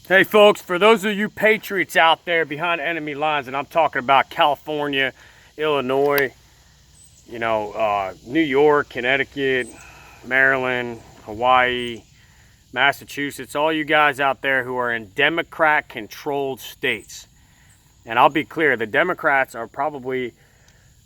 Hey folks, for those of you patriots out there behind enemy lines, and I'm talking about California, Illinois, New York, Connecticut, Maryland, Hawaii, Massachusetts, all you guys out there who are in Democrat-controlled states. And I'll be clear, the Democrats are probably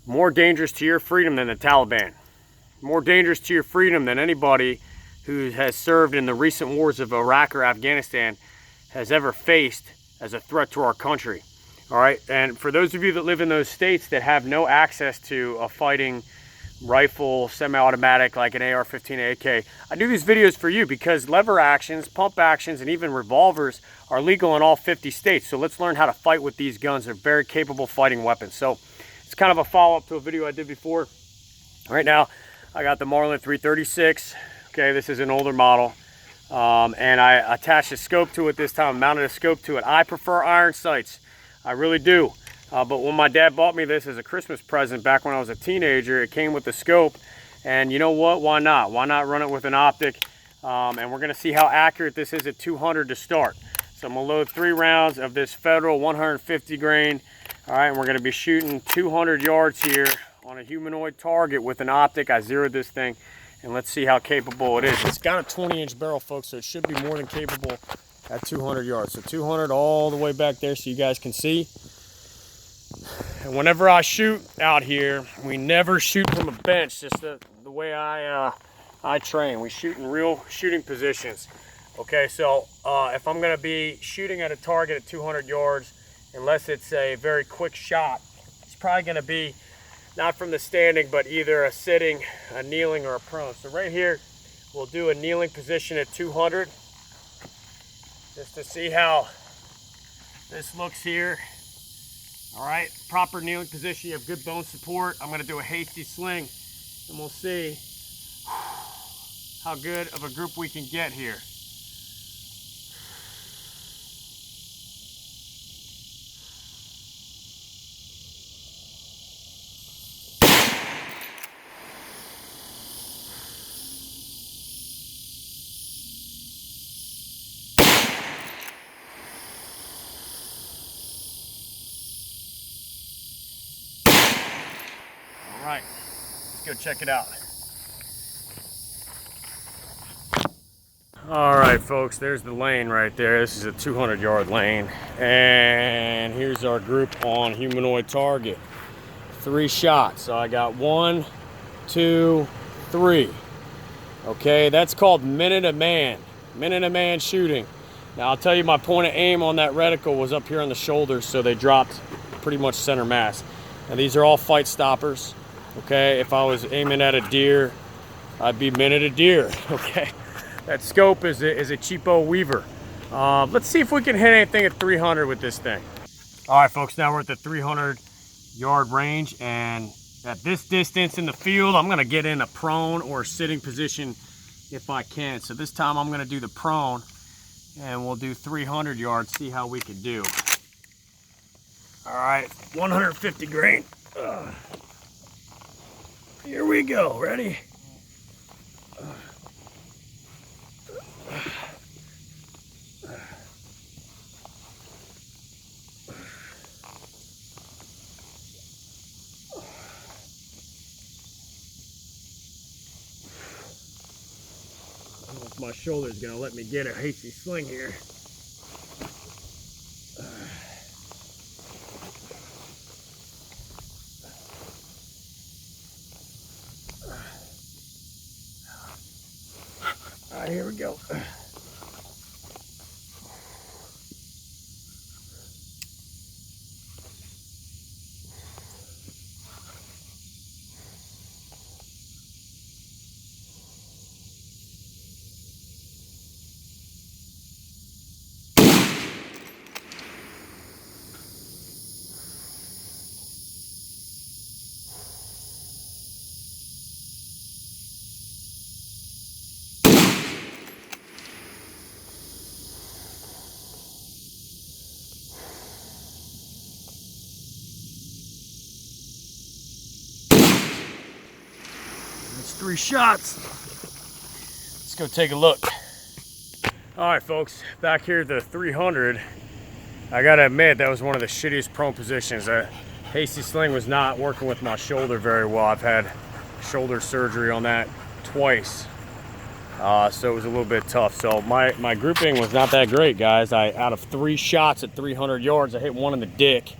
more dangerous to your freedom than the Taliban. More dangerous to your freedom than anybody who has served in the recent wars of Iraq or Afghanistan has ever faced as a threat to our country. All right, and for those of you that live in those states that have no access to a fighting rifle, semi-automatic like an AR-15 AK, I do these videos for you because lever actions, pump actions, and even revolvers are legal in all 50 states. So let's learn how to fight with these guns. They're very capable fighting weapons. So it's kind of a follow-up to a video I did before. Right now, I got the MARLIN 336. Okay, this is an older model. And I attached a scope to it this time, mounted a scope to it. I prefer iron sights. I really do. But when my dad bought me this as a Christmas present back when I was a teenager, it came with the scope. And you know what? Why not? Why not run it with an optic? And we're going to see how accurate this is at 200 to start. So I'm going to load 3 rounds of this Federal 150 grain. All right, and we're going to be shooting 200 yards here on a humanoid target with an optic. I zeroed this thing, and let's see how capable it is. It's got a 20-inch barrel, folks, so it should be more than capable at 200 yards. So 200 all the way back there so you guys can see. And whenever I shoot out here, we never shoot from a bench, just the way I train. We shoot in real shooting positions. Okay, so if I'm going to be shooting at a target at 200 yards, unless it's a very quick shot, it's probably going to be not from the standing, but either a sitting, a kneeling, or a prone. So right here, we'll do a kneeling position at 200, just to see how this looks here. All right, proper kneeling position, you have good bone support. I'm gonna do a hasty sling, and we'll see how good of a group we can get here. All right, let's go check it out. All right, folks, there's the lane right there. This is a 200-yard lane. And here's our group on humanoid target. 3 shots. So I got 1, 2, 3. Okay, that's called minute a man. Minute a man shooting. Now, I'll tell you, my point of aim on that reticle was up here on the shoulders, so they dropped pretty much center mass. Now, these are all fight stoppers. Okay, if I was aiming at a deer, I'd be minute a deer. Okay, that scope is a cheapo Weaver. Let's see if we can hit anything at 300 with this thing. All right, folks, now we're at the 300-yard range, and at this distance in the field, I'm gonna get in a prone or sitting position if I can. So this time I'm gonna do the prone, and we'll do 300 yards, see how we can do. All right, 150 grain. Here we go, ready? I don't know if my shoulder's gonna let me get a hasty sling here. All right, here we go. That's 3 shots. Let's go take a look. All right, folks, back here at the 300. I gotta admit, that was one of the shittiest prone positions. Hasty sling was not working with my shoulder very well. I've had shoulder surgery on that twice. So it was a little bit tough. So my grouping was not that great, guys. Out of 3 shots at 300 yards, I hit 1 in the dick.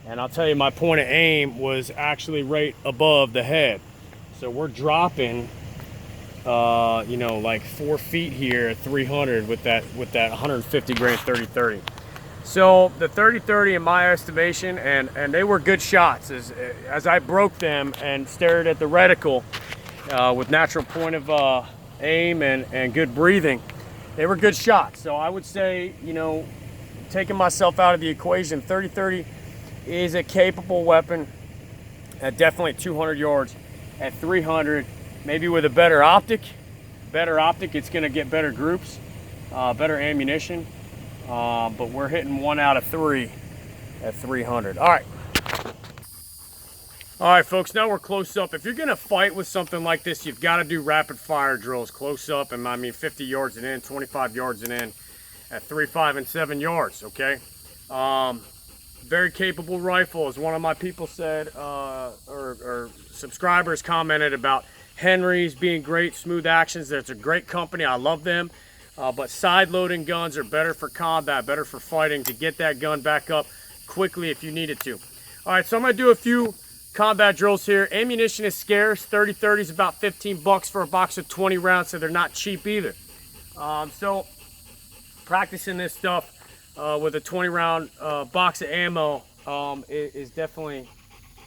And I'll tell you, my point of aim was actually right above the head. So we're dropping, you know, like 4 feet here at 300 with that 150 grain 30-30. So the 30-30 in my estimation, and they were good shots. As I broke them and stared at the reticle with natural point of aim and good breathing, they were good shots. So I would say, you know, taking myself out of the equation, 30-30 is a capable weapon at definitely 200 yards. At 300, maybe with a better optic, it's going to get better groups, better ammunition. But we're hitting 1 out of 3 at 300. All right, folks, now we're close up. If you're going to fight with something like this, you've got to do rapid fire drills close up. And I mean 50 yards and in, 25 yards and in at 3, 5, and 7 yards, okay? Very capable rifle, as one of my people said, or subscribers commented about Henry's being great, Smooth Actions. That's a great company. I love them. But side loading guns are better for combat, better for fighting, to get that gun back up quickly if you need it to. All right, so I'm going to do a few combat drills here. Ammunition is scarce. 30-30 is about 15 bucks for a box of 20 rounds, so they're not cheap either. So practicing this stuff with a 20 round box of ammo is definitely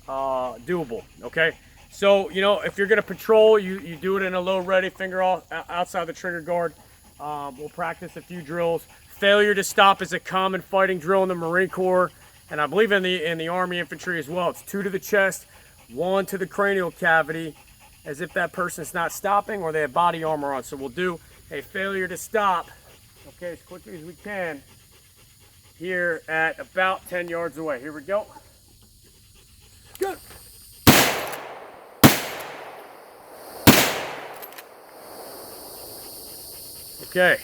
doable, okay? So, you know, if you're going to patrol, you do it in a low ready, finger off, outside the trigger guard. We'll practice a few drills. Failure to stop is a common fighting drill in the Marine Corps, and I believe in the Army infantry as well. It's 2 to the chest, 1 to the cranial cavity, as if that person's not stopping or they have body armor on. So we'll do a failure to stop, okay, as quickly as we can, here at about 10 yards away. Here we go. Good. Okay.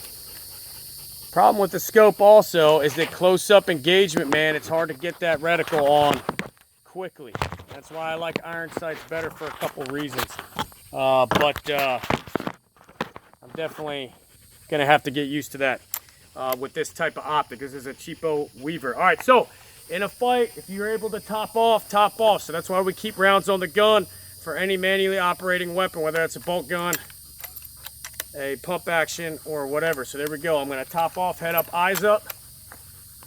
Problem with the scope also is that close-up engagement, man, it's hard to get that reticle on quickly. That's why I like iron sights better for a couple reasons. But I'm definitely going to have to get used to that with this type of optic. This is a cheapo Weaver. All right, so in a fight, if you're able to top off, top off. So that's why we keep rounds on the gun for any manually operating weapon, whether it's a bolt gun, a pump action, or whatever. So there we go. I'm going to top off, head up, eyes up,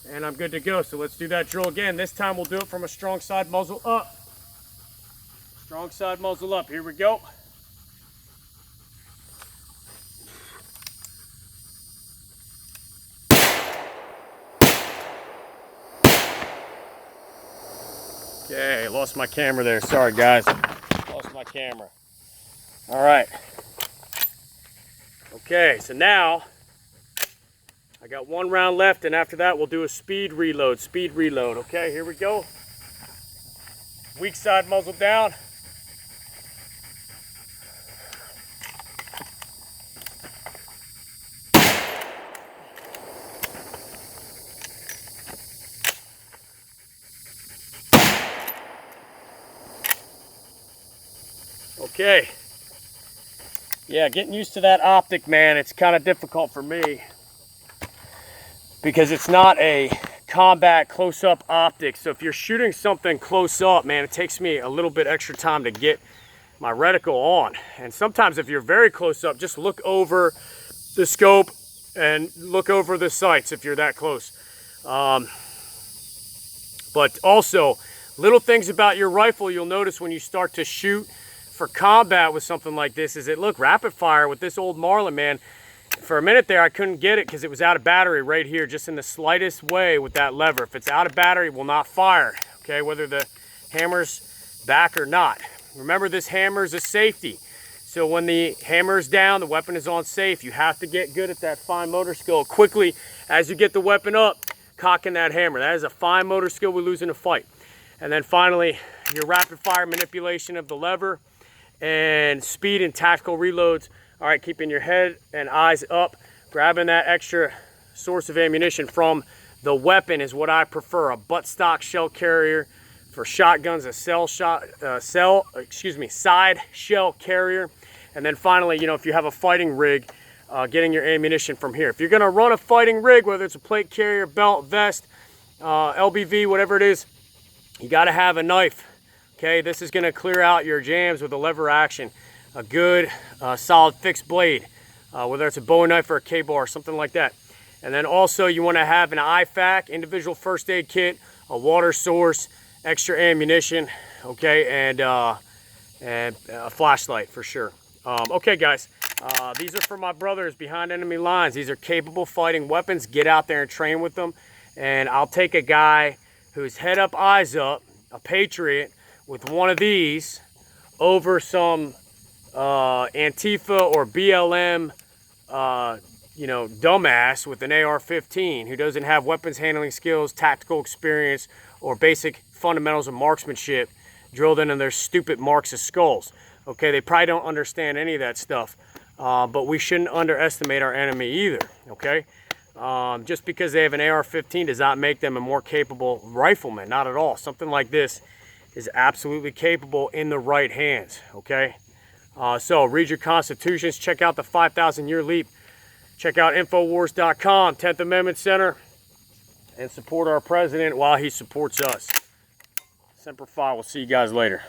and I'm good to go. So let's do that drill again. This time we'll do it from a strong side muzzle up. Strong side muzzle up. Here we go. Okay, lost my camera there. Sorry, guys. Lost my camera. All right. Okay, so now I got 1 round left, and after that we'll do a speed reload. Speed reload. Okay, here we go. Weak side muzzle down. Okay. Yeah, getting used to that optic, man, it's kind of difficult for me because it's not a combat close-up optic. So if you're shooting something close up, man, it takes me a little bit extra time to get my reticle on. And sometimes if you're very close up, just look over the scope and look over the sights if you're that close. But also, little things about your rifle you'll notice when you start to shoot for combat with something like this is that, look, rapid fire with this old Marlin, man, for a minute there I couldn't get it because it was out of battery right here, just in the slightest way with that lever. If it's out of battery, it will not fire, okay, whether the hammer's back or not. Remember, this hammer is a safety. So when the hammer is down, the weapon is on safe. You have to get good at that fine motor skill quickly as you get the weapon up, cocking that hammer. That is a fine motor skill we lose in a fight. And then finally, your rapid fire manipulation of the lever and speed and tactical reloads. All right, keeping your head and eyes up Grabbing that extra source of ammunition from the weapon is what I prefer. A buttstock shell carrier. For shotguns, a side shell carrier. And then finally, you know, if you have a fighting rig, getting your ammunition from here. If you're gonna run a fighting rig, whether it's a plate carrier, belt, vest, LBV, whatever it is, you gotta have a knife. Okay, this is gonna clear out your jams with a lever action. A good, solid fixed blade, whether it's a Bowie knife or a K-bar, something like that. And then also you wanna have an IFAK, individual first aid kit, a water source, extra ammunition, okay, and a flashlight for sure. Okay, guys, these are for my brothers behind enemy lines. These are capable fighting weapons. Get out there and train with them. And I'll take a guy who's head up, eyes up, a patriot, with one of these over some Antifa or BLM, you know, dumbass with an AR-15 who doesn't have weapons handling skills, tactical experience, or basic fundamentals of marksmanship drilled into their stupid Marxist skulls. Okay, they probably don't understand any of that stuff, but we shouldn't underestimate our enemy either, okay? Just because they have an AR-15 does not make them a more capable rifleman, not at all. Something like this is absolutely capable in the right hands, okay? So read your constitutions, check out the 5,000-year leap, check out Infowars.com, 10th Amendment Center, and support our president while he supports us. Semper Fi, we'll see you guys later.